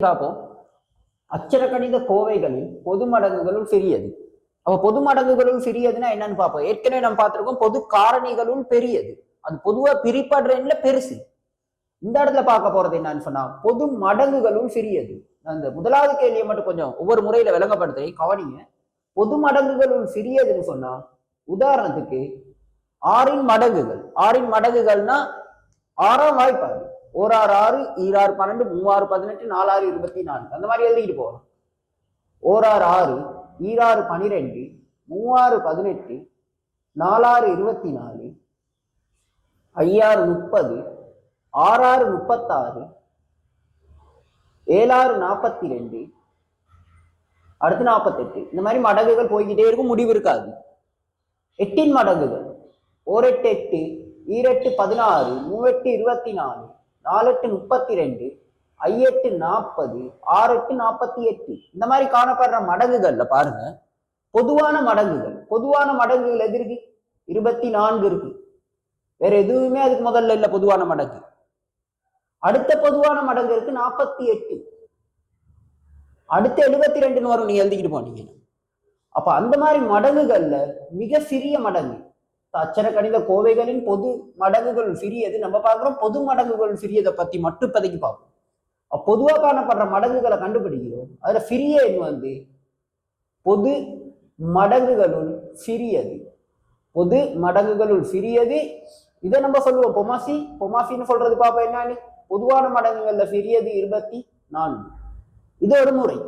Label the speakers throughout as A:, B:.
A: பார்ப்போம். அச்சர கணித கோவைகளில் பொது மடங்குகளுள் சிறியது. அப்ப பொது மடங்குகளுள் சிறியதுன்னா என்னன்னு பார்ப்போம். ஏற்கனவே நம்ம பார்த்திருக்கோம் பொது காரணிகளுள் பெரியது. அது பொதுவா பிரிப்படுறதுல பெருசு. இந்த இடத்துல பார்க்க போறது என்னன்னு சொன்னா பொது மடங்குகளுள் சிறியது. அந்த முதலாவது கேள்வியை மட்டும் கொஞ்சம் ஒவ்வொரு முறையில விளங்கப்படுத்த கவனிங்க. பொது மடங்குகளுள் சிறியதுன்னு சொன்னா உதாரணத்துக்கு ஆறின் மடங்குகள். ஆறின் மடங்குகள்னா ஆறாம் வாய்ப்பாடு. ஓராறு ஆறு, ஈராறு 12, மூவாறு 18, நாலாறு 24 அந்த மாதிரி எழுதிட்டு போகலாம். ஓராறு ஆறு, ஈராறு 12, மூவாறு 18, நாலாறு 24, ஐயாறு 30, ஆறாறு 36, ஏழாறு 42, அடுத்து 48 இந்த மாதிரி மடங்குகள் போய்கிட்டே இருக்கும், முடிவு இருக்காது. எட்டின் மடங்குகள் ஓரெட்டு 8, ஈரெட்டு 16, மூவெட்டு 24, நாலெட்டு 32, ஐயெட்டு 40, ஆறெட்டு 48 இந்த மாதிரி காணப்படுற மடங்குகள்ல பாருங்க பொதுவான மடங்குகள். பொதுவான மடங்குகள் எது இருக்கு? 24 இருக்கு. வேற எதுவுமே அதுக்கு முதல்ல இல்ல பொதுவான மடங்கு. அடுத்த பொதுவான மடங்கு இருக்கு 48. அடுத்த 72 வரும், நீங்க எழுதிக்கிட்டு போனீங்க. அப்ப அந்த மாதிரி மடங்குகள்ல மிக சிறிய மடங்கு அச்சர கணித கோவைகளின் பொது மடங்குகள் சிறியது. நம்ம பார்க்கிறோம் பொது மடங்குகள் சிறியதை பத்தி மட்டும் இப்போதைக்கு பார்ப்போம். பொதுவா காணப்படுற மடங்குகளை கண்டுபிடிக்கிறோம். அதுல சிறிய எண் பொது மடங்குகளுள் சிறியது. பொது மடங்குகளுள் சிறியது. இதை நம்ம சொல்லுவோம் பொமாசி. பொமாசின்னு சொல்றது பாப்பா என்னன்னு, பொதுவான மடங்குகள்ல சிறியது 24. இது ஒரு முறை.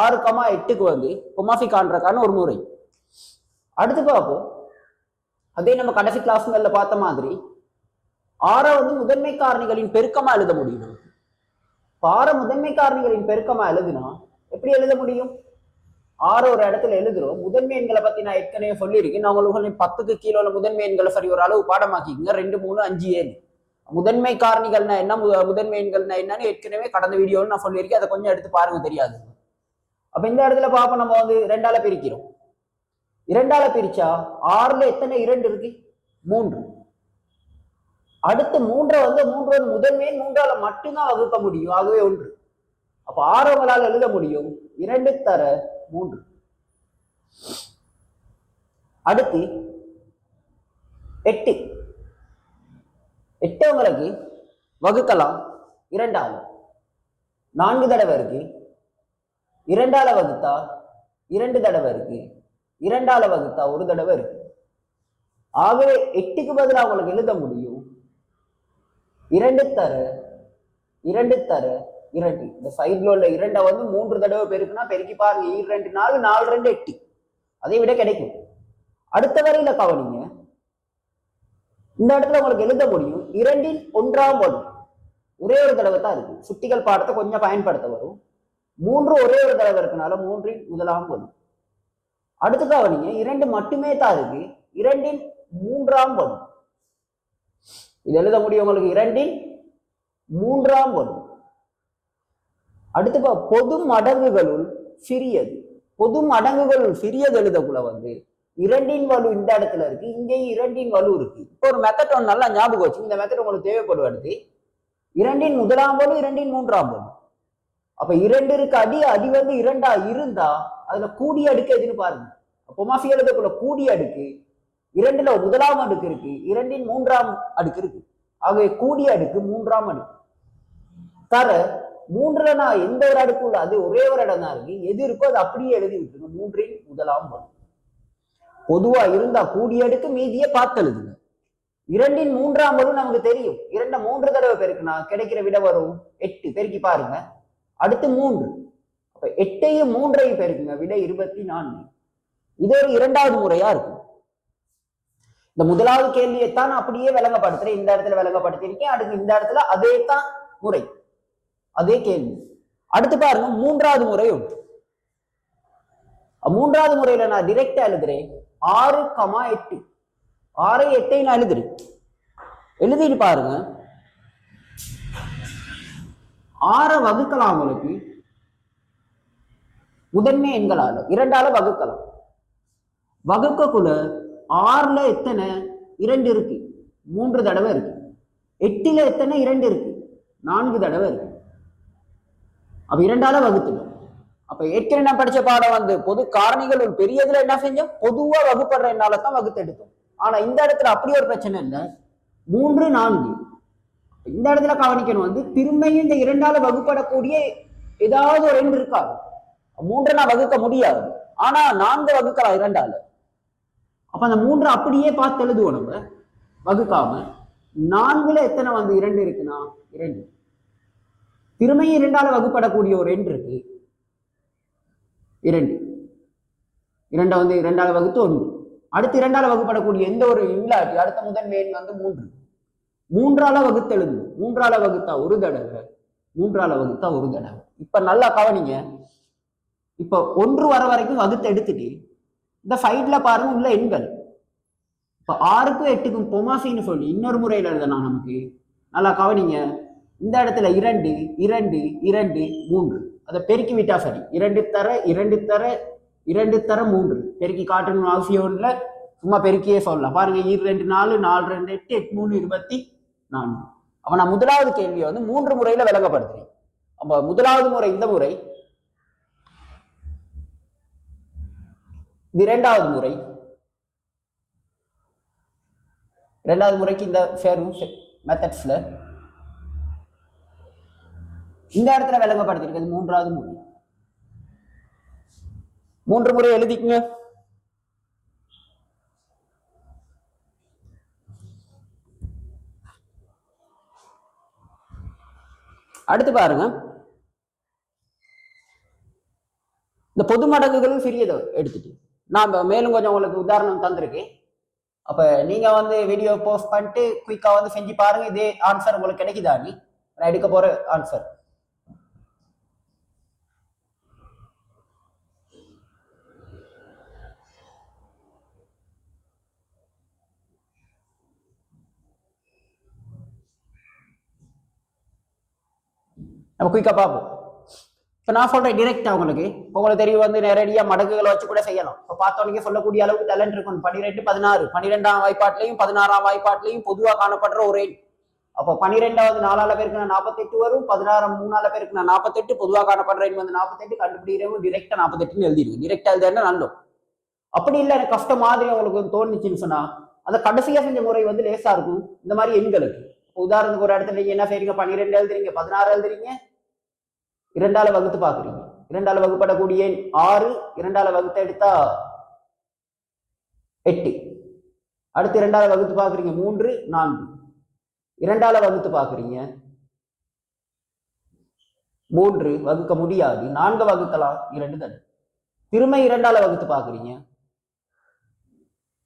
A: 6,8க்கு பொமாசி காண்றக்கான ஒரு முறை. அடுத்து பார்ப்போம். அதே நம்ம கடைசி கிளாஸ்கள்ல பார்த்த மாதிரி ஆற முதன்மை காரணிகளின் பெருக்கமா எழுத முடியும். ஆற முதன்மை காரணிகளின் பெருக்கமா எழுதுனா எப்படி எழுத முடியும்? ஆறு ஒரு இடத்துல எழுதுறோம். முதன்மை எண்களை பத்தி நான் ஏற்கனவே சொல்லியிருக்கேன். நான் உங்களுக்கு 10க்கு கீழே முதன்மை எண்களை சரி ஒரு அளவு பாடமாக்கிங்க. 2, 3, 5, 7 முதன்மை காரணிகள்னா என்ன, முதன்மை எண்கள்னா என்னன்னு ஏற்கனவே கடந்த வீடியோவில் நான் சொல்லியிருக்கேன். அதை கொஞ்சம் எடுத்து பாருங்க, தெரியாது. அப்ப இந்த இடத்துல பார்ப்போம். நம்ம 2ஆல பிரிக்கிறோம். 2ஆல பிரிச்சா 6ல எத்தனை 2 இருக்கு? 3. அடுத்து 3 3 முதன்மை 3ஆல மட்டும்தான் வகுக்க முடியும். ஆகவே 1. அப்ப 6 உங்களால் எழுத முடியும் 2 தர 3. அடுத்து 8. 8 உங்களுக்கு வகுக்கலாம் 2ஆல. 4 தடவை இருக்கு. 2ஆல வகுத்தா 2 தடவை இருக்கு. 2ஆல வகுத்தா 1 தடவை இருக்கு. ஆகவே 8க்கு பதிலாக உங்களுக்கு எழுத முடியும் 2 தர 2 தர 2. இந்த சைட்ல உள்ள 2 3 தடவை பெருக்குனா பெருக்கி பாருங்க. 2 4 4 2 8 அதை விட கிடைக்கும். அடுத்த வரையில கவனிங்க. இந்த இடத்துல உங்களுக்கு எழுத முடியும் 2ன் 1ஆம் வலு. ஒரே ஒரு தடவை தான் இருக்கு. சுட்டிகள் பாடத்தை கொஞ்சம் பயன்படுத்த வரும். 3 ஒரே ஒரு தடவை இருக்கனால 3ன் 1ஆம் வலு. அடுத்து கவனிங்க 2 மட்டுமே தான் இருக்கு. 2ன் 3ஆம் வலு. இது எழுத முடியும் உங்களுக்கு 2ன் 3ஆம் வலு. அடுத்து பொது மடங்குகளுள் சிறியது. பொது மடங்குகளுள் சிறியது எழுதக்குள்ள 2ன் வலு இந்த இடத்துல இருக்கு. இங்கேயும் 2ன் வலு இருக்கு. இப்போ ஒரு மெத்தட் நல்லா ஞாபகம் வச்சு. இந்த மெத்தட் உங்களுக்கு தேவைப்படுவது 2ன் 1ஆம் வலு 2ன் 3ஆம் வலு. அப்ப 2 இருக்கு அடி 2ஆ இருந்தா அதுல கூடிய அடுக்கு எதுன்னு பாருங்க. பொமாசி எழுதக்குள்ள கூடிய அடுக்கு 2ல 1ஆம் அடுக்கு இருக்கு. 2ன் 3ஆம் அடுக்கு இருக்கு. ஆகவே கூடிய அடுக்கு 3ஆம் அடுக்கு தர 3ல நான் எந்த ஒரு அடுக்கு உள்ள அது ஒரே ஒரு இடம் தான் இருக்கு. எது இருக்கோ அது அப்படியே எழுதி விட்டுருங்க. 3ன் 1ஆம் வலு. பொதுவா இருந்தா கூடிய அடுக்கு, மீதியை பார்த்து எழுதுங்க. 2ன் 3ஆம் வலு நமக்கு தெரியும். 2 3 தடவை பெருக்குனா கிடைக்கிற விட வரும் 8. பெருக்கி பாருங்க. அடுத்து 3. அப்ப 8ஐயும் 3ஐயும் பெருக்குங்க, விட 24. இது ஒரு 2வது முறையா இருக்கும். இந்த முதலாவது கேள்வியைத்தான் அப்படியே விளங்கப்படுத்துறேன். இந்த இடத்துல விளங்கப்படுத்திருக்கேன். அடுத்து இந்த இடத்துல அதே தான் முறை, அதே கேள்வி. அடுத்து பாருங்க 3வது முறை உண்டு. 3வது முறையில நான் டிரெக்டா எழுதுறேன் 6,8. 6 8 நான் எழுதுறேன். எழுதிட்டு பாருங்க 6 வகுக்கலாம். உங்களுக்கு முதன்மை எண்களால 2ஆல வகுக்கலாம். வகுக்கக்குள்ள 6ல எத்தனை 2 இருக்கு? 3 தடவை இருக்கு. 8ல எத்தனை 2 இருக்கு? 4 தடவை இருக்கு. அப்ப 2ஆல வகுத்துடும். அப்ப ஏற்கனவே நான் படிச்ச பாடம் வந்து பொது காரணிகள் ஒரு பெரியதுல என்ன செஞ்சோம், பொதுவா வகுப்படுற என்னால தான் வகுத்து எடுத்தோம். ஆனா இந்த இடத்துல அப்படி ஒரு பிரச்சனை இல்லை, 3, 4. இந்த இடத்துல கவனிக்கணும் வந்து திரும்பியும் இந்த 2ஆல வகுப்படக்கூடிய ஏதாவது ஒரு எண் இருக்காது. 3 நான் வகுக்க முடியாது, ஆனா 4 வகுக்கலாம் 2ஆல. அப்ப அந்த 3 அப்படியே பார்த்து எழுதுவோம் நம்ம வகுக்காம. 4ல எத்தனை வந்து 2 இருக்குன்னா 2. திரும்பியும் 2ஆல வகுப்படக்கூடிய ஒரு எண் இருக்கு 2. 2 வந்து 2ஆல வகுத்து 1. அடுத்து 2ஆல வகுப்படக்கூடிய எந்த ஒரு இல்லாட்டி அடுத்த முதன்மை எண் வந்து 3. 3ஆல வகுத்து எழுதணும். 3ஆல வகுத்தா ஒரு தடவை, 3ஆல வகுத்தா ஒரு தடவை. இப்ப நல்லா கவனிங்க. இப்ப 1 வர வரைக்கும் வகுத்து எடுத்துட்டு இந்த சைட்ல பாருங்க உள்ள எண்கள். இப்ப 6க்கும் 8க்கும் பொமாசின்னு சொல்லி இன்னொரு முறையில் எழுதலாம் நமக்கு. நல்லா கவனிங்க. இந்த இடத்துல 2, 2, 2, 3 அதை பெருக்கி விட்டா சரி. 2 தர 2 தர 2 தர 3 பெருக்கி காட்டணும் அவசியம் இல்லை, சும்மா பெருக்கியே சொல்லலாம். பாருங்க 2 4 4 2 8 8 3 24. அப்ப நான் முதலாவது கேள்வியை வந்து 3 முறையில விளங்கப்படுத்துறேன். அப்ப முதலாவது முறை இந்த முறை, இது 2வது முறை. 2வது முறைக்கு இந்த மெத்தட்ஸ்ல இந்த இடத்துல விளங்கப்படுத்திருக்கிறது 3வது முறை. 3 முறை எழுதிக்குங்க. அடுத்து பாருங்க, இந்த பொது மடங்குகளும் சிறியதை எடுத்துட்டு நான் மேலும் கொஞ்சம் உங்களுக்கு உதாரணம் தந்திருக்கேன். அப்ப நீங்க வந்து வீடியோ போஸ்ட் பண்ணிட்டு குயிக்கா வந்து செஞ்சு பாருங்க. இதே ஆன்சர் உங்களுக்கு கிடைக்குதா? நான் எடுக்க போற ஆன்சர். நம்ம குயிக்கா பார்ப்போம். இப்போ நான் சொல்றேன் டிரெக்டா உங்களுக்கு தெரியும் வந்து நேரடியா மடங்குகளை வச்சு கூட செய்யலாம். இப்போ பார்த்தோன்னே சொல்லக்கூடிய அளவுக்கு டேலண்ட் இருக்கும். 12 16 12ஆம் வாய்ப்பாட்டிலையும் 16ஆம் வாய்ப்பாட்டிலையும் பொதுவாக காணப்படுற ஒரு எண். அப்போ 12வது 4ஆல பேருக்கு 48 வரும், 16 3ஆல பேருக்கு 48, பொதுவாக காணப்படுற எண் வந்து 48. கண்டுபிடிக்கிறவங்க டிரெக்டா 48ன்னு எழுதிருக்கு. டிரெக்டா எழுதுனா நல்லோம். அப்படி இல்லை எனக்கு கஷ்டம் மாதிரி உங்களுக்கு தோணுச்சுன்னு சொன்னா அந்த கடைசியா செஞ்ச முறை வந்து லேசா இருக்கும் இந்த மாதிரி எண்களுக்கு. உதாரணத்துக்கு ஒரு இடத்துல நீங்க என்ன செய்றீங்க, 12 எழுதுறீங்க, 16 எழுதுறீங்க, 2ஆல வகுத்து பாக்குறீங்க. 2ஆல வகுப்படக்கூடிய 6, 2ஆல வகுத்து எடுத்தா 8. அடுத்து 2ஆல வகுத்து பாக்குறீங்க 3 4. 2ஆல வகுத்து பாக்குறீங்க 3 வகுக்க முடியாது, 4 வகுக்கலாம் 2 தடவை. திரும்ப 2ஆல வகுத்து பாக்குறீங்க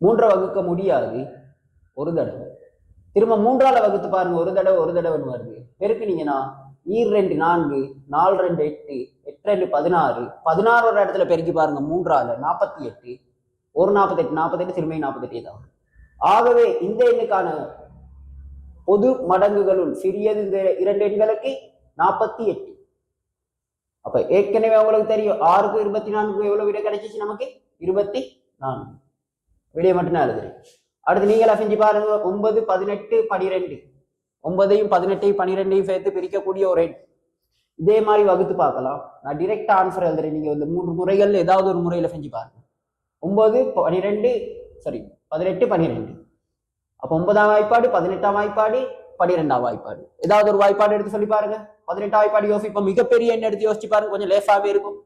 A: 3 வகுக்க முடியாது ஒரு தடவை. திரும்ப 3ஆல வகுத்து பாருங்க ஒரு தடவைன்னு வருது. பெருக்குனீங்கன்னா 2 4 4 2 8 8 2 16 16 ஒரு இடத்துல பெருக்கி பாருங்க 3ஆல 48 ஒரு 48 48 திரும்ப 48 தான். ஆகவே இந்த எண்ணுக்கான பொது மடங்குகளுள் சிறியது இந்த 2 எண்களுக்கு 48. அப்ப ஏற்கனவே உங்களுக்கு தெரியும் 6க்கு 24 எவ்வளவு விடை கிடைச்சிச்சு நமக்கு 24. விடையை மட்டும் நான் எழுதுறேன். அடுத்து நீங்களா செஞ்சு பாருங்க. 9 18 12 9ஐயும் 18ஐயும் 12ஐயும் சேர்த்து பிரிக்கக்கூடிய ஒரு எண். இதே மாதிரி வகுத்து பார்க்கலாம். நான் டிரெக்டா ஆன்சர் எழுதுறேன். நீங்க வந்து 3 முறைகள்ல ஏதாவது ஒரு முறையில செஞ்சு பாருங்க. 9 12 சரி 18 12. அப்ப 9ஆம் வாய்ப்பாடு 18ஆம் வாய்ப்பாடு 12ஆம் வாய்ப்பாடு ஏதாவது ஒரு வாய்ப்பாடு எடுத்து சொல்லி பாருங்க. 18ஆம் வாய்ப்பாடு யோசிப்போம். மிகப்பெரிய எண் எடுத்து யோசிச்சு பாருங்க, கொஞ்சம் லேசாவே இருக்கும்.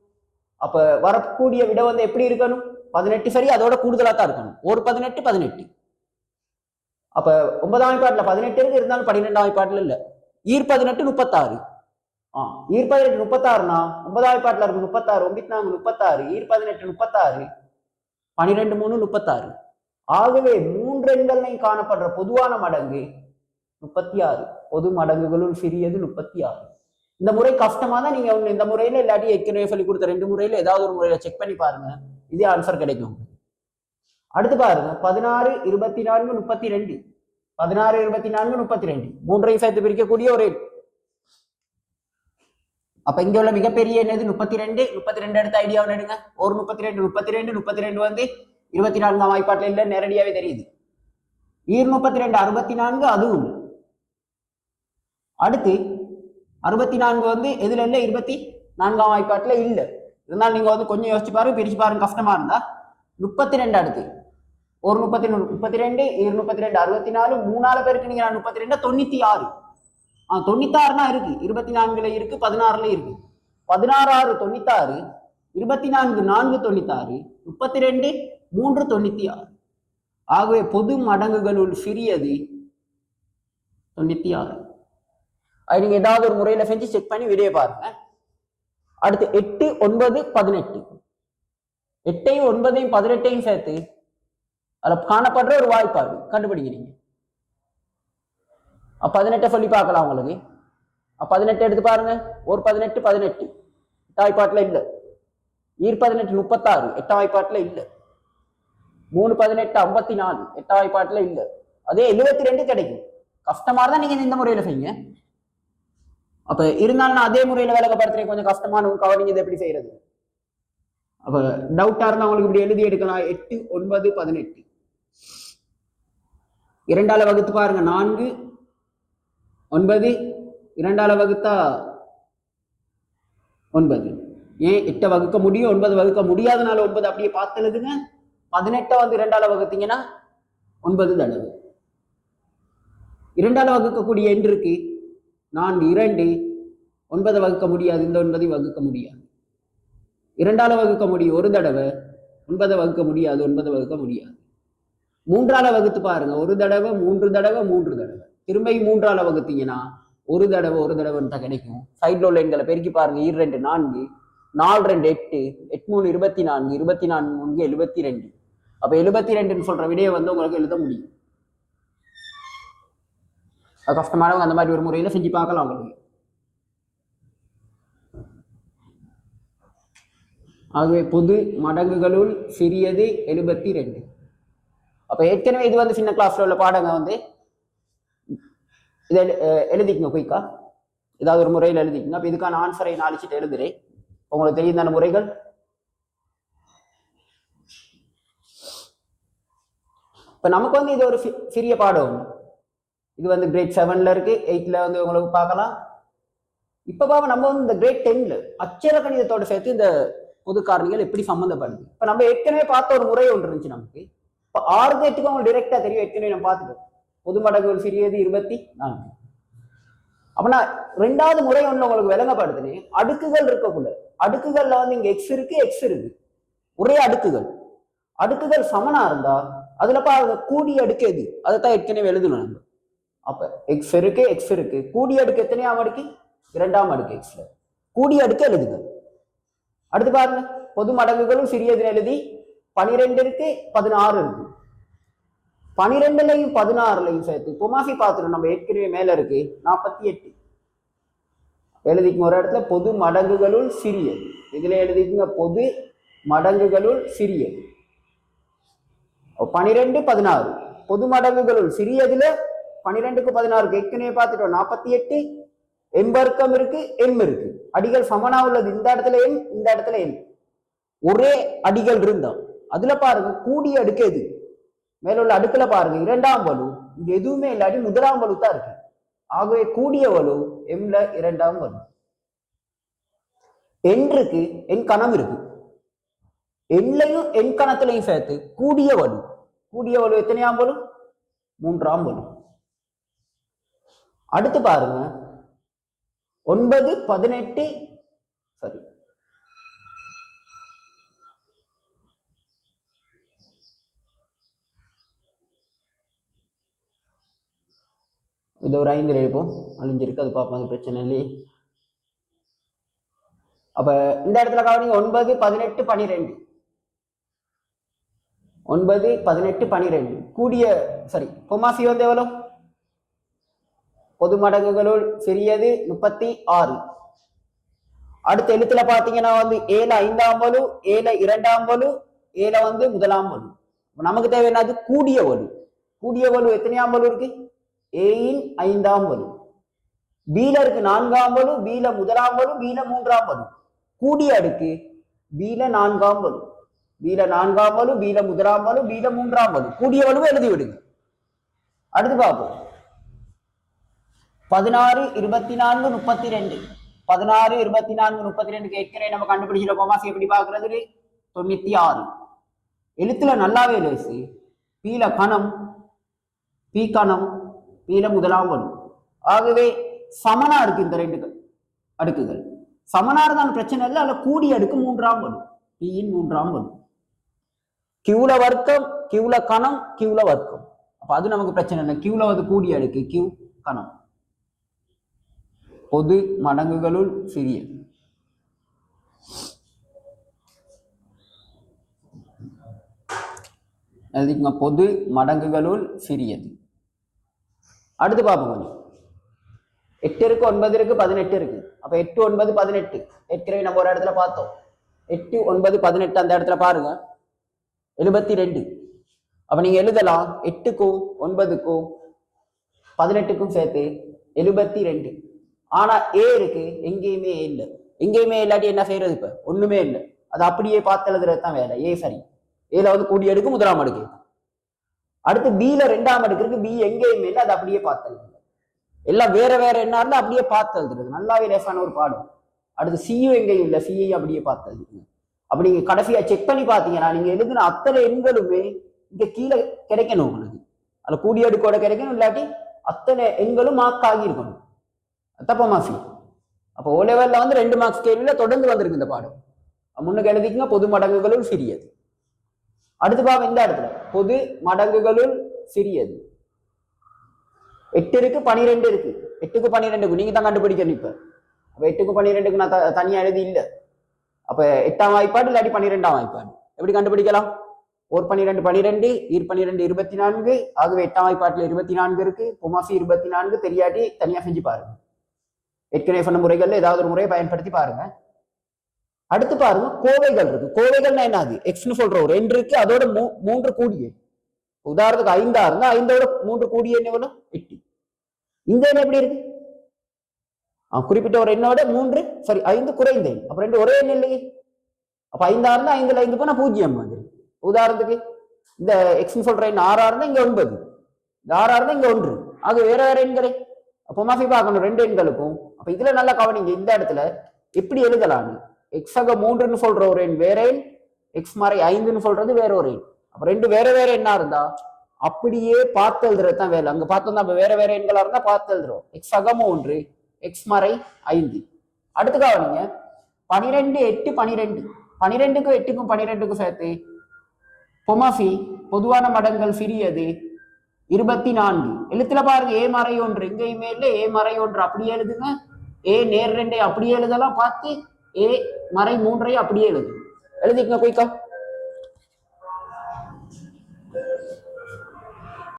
A: அப்ப வரக்கூடிய விட வந்து எப்படி இருக்கணும், 18 சரி அதோட கூடுதலா தான் இருக்கணும். ஒரு 18 18. அப்ப 9ஆம் வாய்ப்பாட்டுல 18 இருந்தாலும் 12ஆம் வாய்ப்பாட்டுல இல்ல. ஈர் 18 36. ஈர் 18 36னா 9ஆம் வாய்ப்பாட்டுல இருக்கு 36, 9 36, ஈர் 18 36, 12 3 36. ஆகவே 3 எண்களையும் காணப்படுற பொதுவான மடங்கு 36. பொது மடங்குகளுள் சிறியது 36. இந்த முறை கஷ்டமா தான் நீங்க இந்த முறையில இல்லாட்டி ஏற்கனவே சொல்லி கொடுத்த 2 முறையில ஏதாவது ஒரு முறையில செக் பண்ணி பாருங்க, இதே ஆன்சர் கிடைக்கும். அடுத்து பாருங்க 16 24 32. 16 24 32 மூன்றையும் சேர்த்து பிரிக்கக்கூடிய ஒரு எண். அப்ப இங்க உள்ள மிகப்பெரிய என்னது 32. 32 எடுத்த ஐடியாவை எடுங்க. ஒரு 32 32 32 வந்து 24ஆம் வாய்ப்பாட்டுல இல்ல, நேரடியாவே தெரியுது. ஈர் 32 64 அதுவும். அடுத்து 64 வந்து எதுல இல்ல 24 நான்காம் வாய்ப்பாட்டுல இல்ல. இருந்தாலும் நீங்க வந்து கொஞ்சம் யோசிச்சு பாருங்க, பிரிச்சு பாருங்க. கஷ்டமா இருந்தா 32 அடுத்து ஒரு 33, 32, 32, 64, 3 பேருக்கு நீங்க 32, 96. 96னா இருக்கு, 24ல இருக்கு, 16ல இருக்கு. 16 6 96, 24 4 96, 32 3 96. ஆகவே பொது மடங்குகளுள் சிறியது 96. அது நீங்க ஏதாவது ஒரு முறையில செஞ்சு செக் பண்ணி விடைய பாருங்க. அடுத்து 8 9 18. 8ஐயும் 9ஐயும் 18ஐயும் சேர்த்து அதுல காணப்படுற ஒரு வாய்ப்பாடு கண்டுபிடிக்கிறீங்க. 18 சொல்லி பார்க்கலாம் உங்களுக்கு. 18 எடுத்து பாருங்க. ஒரு 18 18 வாய்ப்பாட்டுல இல்ல. 18 36 8ஆம் வாய்ப்பாட்டுல இல்ல. 3 18 54 8ஆம் வாய்ப்பாட்டுல இல்ல. அதே 72 கிடைக்கும். கஷ்டமா இருந்தா நீங்க இந்த முறையில செய்யுங்க. அப்ப இருந்தாலும் நான் அதே முறையில விளக்கப்படுத்துறேன். கொஞ்சம் கஷ்டமான கவனிங்க இதை எப்படி செய்யறது. அப்ப டவுட்டா இருந்தா உங்களுக்கு இப்படி எழுதி எடுக்கலாம். 8 9 18 2ஆல வகுத்து பாருங்க. 4 9 2ஆல வகுத்தா 9. ஏன் 8 வகுக்க முடியும், 9 வகுக்க முடியாதனால 9 அப்படியே பார்த்து எழுதுங்க. 18 வந்து 2ஆல வகுத்தீங்கன்னா 9 தடவை. 2ஆல வகுக்கக்கூடிய எண் இருக்கு 4 2 9 வகுக்க முடியாது. இந்த 9 வகுக்க முடியாது. 2ஆல வகுக்க முடியும் ஒரு தடவை, 9 வகுக்க முடியாது. 9 வகுக்க முடியாது. 3ஆல வகுத்து பாருங்க. ஒரு தடவை 3 தடவை 3 தடவை. திரும்ப 3ஆல வகுத்தீங்கன்னா ஒரு தடவை தான் கிடைக்கும். சைட்ல உள்ள எண்களை பெருக்கி பாருங்க. 2 4 4 2 8 8 3 24 24 3 72. அப்ப 72 சொல்ற விடையை வந்து உங்களுக்கு எழுத முடியும். கஷ்டமானவங்க அந்த மாதிரி ஒரு முறையில செஞ்சு பார்க்கலாம் உங்களுக்கு. ஆகவே பொது மடங்குகளுள் சிறியது 72. அப்ப ஏற்கனவே இது வந்து சின்ன கிளாஸ்ல உள்ள பாடங்க வந்து இதை எழுதிக்கங்க குயிக்கா. ஏதாவது ஒரு முறையில் எழுதிக்கங்க. அப்ப இதுக்கான ஆன்சரை நான் அழிச்சிட்டு எழுதுறேன். உங்களுக்கு தெரியும் தான முறைகள். இப்ப நமக்கு வந்து இது ஒரு சிறிய பாடம். இது வந்து கிரேட் 7ல இருக்கு. 8ல வந்து உங்களுக்கு பார்க்கலாம். இப்ப பாவ நம்ம வந்து இந்த கிரேட் 10ல அச்சர கணிதத்தோட சேர்த்து இந்த பொது காரணிகள் எப்படி சம்பந்தப்படுது. இப்ப நம்ம ஏற்கனவே பார்த்த ஒரு முறை ஒன்று இருந்துச்சு நமக்கு. இப்ப ஆர்கேட்டுக்கு அவங்க டைரக்டா தெரியும். ஏற்கனவே நம்ம பார்த்துட்டோம். பொது மடங்குகள் சிறியது 24. அப்படின்னா 2வது முறை ஒன்று உங்களுக்கு விளங்கப்படுத்துனேன். அடுக்குகள் இருக்கக்கூட. அடுக்குகள்ல வந்து இங்க எக்ஸ் இருக்கு, எக்ஸ் இருக்கு, ஒரே அடுக்குகள். அடுக்குகள் சமனா இருந்தா அதுல பாருங்க கூடிய அடுக்கு எது, அதைத்தான் ஏற்கனவே எழுதணும் நம்ம. அப்ப எக்ஸ் இருக்கு, எக்ஸ் இருக்கு, கூடிய அடுக்கு எத்தனையாம் அடுக்கு, 2ஆம் அடுக்கு. எக்ஸ்ல கூடிய அடுக்கு எழுதுங்க. அடுத்து பாருங்க பொது மடங்குகளும் சிறியதுன்னு எழுதி 12 இருக்கு, 16 இருக்கு. 12லையும் 16லையும் சேர்த்து பொமாசி பார்த்துடும். நம்ம ஏற்கனவே மேல இருக்கு 48 எழுதிக்குங்க. ஒரு இடத்துல பொது மடங்குகளுள் சிறியது. இதுல எழுதிக்குங்க பொது மடங்குகளுள் சிறியது. 12 16 பொது மடங்குகளுள் சிறியதுல 12க்கு 16 ஏற்கனவே பார்த்துட்டோம். 48 எம்பர்க்கம் இருக்கு, எம் இருக்கு. அடிகள் சமனா உள்ளது. இந்த இடத்துல எம், இந்த இடத்துல எம். ஒரே அடிகள் இருந்தா அதுல பாருங்க கூடிய அடுக்கு எது, மேல உள்ள அடுக்குல பாருங்க 2ஆம் வலு. இங்க எதுவுமே இல்லாட்டி 1ஆம் வலு தான் இருக்கு. ஆகவே கூடிய வலு எம்ல 2ஆம் வலு. எண் இருக்கு, எண் கணம் இருக்கு. எண்லையும் எண் கணத்திலையும் சேர்த்து கூடிய வலு. கூடிய வலு எத்தனையாம் வலு, 3ஆம் வலு. அடுத்து பாருங்க 9 18 சரி இது ஒரு 5 எழுப்போம். அழிஞ்சிருக்கு, அது பார்ப்போம், அது பிரச்சனை இல்லையே. அப்ப இந்த இடத்துல கவனிங்க 9 18 12 9 18 12 கூடிய சரி பொமாசி வந்து எவ்வளவு, பொது மடங்குகளுள் சிறியது 36. அடுத்த எழுத்துல பாத்தீங்கன்னா வந்து 7 5ஆம் வலு, 7 2ஆம் வலு, 7 வந்து 1ஆம் வலு. நமக்கு தேவை என்னது, கூடிய வலு. கூடிய வலு எத்தனையாம் வலு இருக்கு, ஏயின் 5ஆம் வலு. பீல இருக்கு 4ஆம் வலு, பீல 1ஆம் வலு, பீல 3ஆம் வலு. கூடிய அடுக்கு பீல 4ஆம் வலு, பீல 4ஆம் வலு, பீல 1ஆம் வலு, பீல 3ஆம் வலு. கூடிய வலுவை எழுதி விடுங்க. அடுத்து பார்ப்போம் 16 24 32 16, 24, 32 ஏற்கனவே நம்ம கண்டுபிடிச்சிட பொமாசி எப்படி பாக்குறது 96. எழுத்துல நல்லாவே லேசு. பீல கணம், பீ கணம், பீல முதலாம் வரும். ஆகவே சமனா இருக்கு இந்த ரெண்டு அடுக்குகள். சமனா இருந்தாலும் பிரச்சனை இல்லை, அதுல கூடிய அடுக்கு 3ஆம் வரும். பீயின் 3ஆம் வரும். கியூல வர்க்கம், கியூல கணம், கியூல வர்க்கம். அப்ப அது நமக்கு பிரச்சனை இல்லை. கியூல வந்து கூடிய அடுக்கு, கியூ கணம். பொது மடங்குகளுள் சிறியது. எழுதிக்கங்க, பொது மடங்குகளுள் சிறியது. அடுத்து பார்ப்போம் கொஞ்சம். 8 இருக்கு, 9 இருக்கு, 18 இருக்கு. அப்ப 8, 9, 18 ஏற்கனவே நம்ம ஒரு இடத்துல பார்த்தோம். 8, 9, 18 அந்த இடத்துல பாருங்க 72. அப்ப நீங்க எழுதலாம் 8க்கும் 9க்கும் 18க்கும் சேர்த்து 72. ஆனா ஏ இருக்கு, எங்கேயுமே இல்லை. எங்கேயுமே இல்லாட்டி என்ன செய்யறது? இப்ப ஒண்ணுமே இல்லை, அது அப்படியே பார்த்து எழுதுறது தான் வேலை. ஏ சரி, ஏல வந்து கூடிய அடுக்கு முதலாம் அடுக்கு. அடுத்து பில 2ஆம் அடுக்கு இருக்கு, பி எங்கேயுமே இல்லை, அது அப்படியே பார்த்து எழுதுறது. எல்லாம் வேற வேற என்ன இருந்தா அப்படியே பார்த்து எழுதுறது, நல்லாவே லேசான ஒரு பாடம். அடுத்து சியும் எங்கேயும் இல்லை, சியையும் அப்படியே பார்த்து எழுதுங்க. அப்படி நீங்க கடைசியா செக் பண்ணி பாத்தீங்கன்னா நீங்க எழுதின அத்தனை எண்களுமே இங்க கீழே கிடைக்கணும் உங்களுக்கு. அதுல கூடிய அடுக்கோட கிடைக்கணும், இல்லாட்டி அத்தனை எண்களும் மார்க் ஆகி இருக்கணும். தப்ப மாசி. அப்போ ஓ லெவல்ல வந்து 2 மார்க்ஸ் கேள்வியில தொடர்ந்து வந்திருக்கு இந்த பாடம். முன்னுக்கு எழுதிக்கங்க, பொது மடங்குகளுள் சிறியது. அடுத்து பாவம் இந்த இடத்துல பொது மடங்குகளுள் சிறியது. 8 இருக்கு, 12 இருக்கு. 8க்கு 12க்கு நீங்க தான் கண்டுபிடிக்கணும். இப்ப அப்ப 8க்கு 12க்கு நான் தனியா எழுதி இல்லை. அப்ப 8ஆம் வாய்ப்பாடு இல்லாட்டி 12ஆம் வாய்ப்பாடு எப்படி கண்டுபிடிக்கலாம்? ஓர் 12 12, ஈர் 12 24. ஆகவே 8ஆம் வாய்ப்பாட்டுல 24 இருக்கு. பொமாசி 24 தெரியாட்டி தனியா செஞ்சு பாருங்க. ஏற்கனவே சொன்ன முறைகள்ல ஏதாவது ஒரு முறையை பயன்படுத்தி பாருங்க. அடுத்து பாருங்க, கோவைகள் இருக்கு. கோவைகள்னா என்னது? எக்ஸ்னு சொல்ற ஒரு 2 இருக்கு, அதோட 3 கூடிய. உதாரணத்துக்கு 5ஆ இருந்தா 5ஓட 3 கூடிய என்ன வரும்? 8. இந்த எண் எப்படி இருக்கு? குறிப்பிட்ட ஒரு எண்ணோட 5 குறைந்த எண். அப்ப 2 ஒரே எண் இல்லையே. அப்ப 5ஆ இருந்தா 5ல 5 போனா 0 மாதிரி. உதாரணத்துக்கு இந்த எக்ஸ்னு சொல்ற எண் 6ஆ இருந்தா இங்க 9, இந்த 6ஆ இருந்தா இங்க 1. ஆக வேற வேற எண்களை அப்போ மாஃபி பார்க்கணும் 2 எண்களுக்கும். அப்ப இதுல நல்லா கவனிங்க, இந்த இடத்துல எப்படி எழுதலாம்னு. எக்ஸாக 3ன்னு சொல்ற ஒரு எண் வேற எண், எக்ஸ் மறை 5ன்னு சொல்றது வேற ஒரு எண். அப்ப 2 வேற வேற எண்ணா இருந்தா அப்படியே பார்த்து எழுதுறது தான் வேலை. அங்க பார்த்தோம்னா அப்ப வேற வேற எண்களா இருந்தா பார்த்து எழுதுறோம். எக்ஸாக 3, எக்ஸ் மறை 5. அடுத்து கவனிங்க, 12, 8, 12. 12க்கும் 8க்கும் 12க்கும் சேர்த்து பொமாஃபி பொதுவான மடங்கள் சிறியது 24. எழுத்துல பாருங்க, ஏ மறை 1 எங்கேயுமே இல்லை, ஏ மறை 1 அப்படியே எழுதுங்க. ஏ நேர் 2 அப்படியே எழுதலாம், பார்த்து ஏ மறை 3 அப்படியே எழுதுங்க. எழுதிக்கங்க குயிக்கா.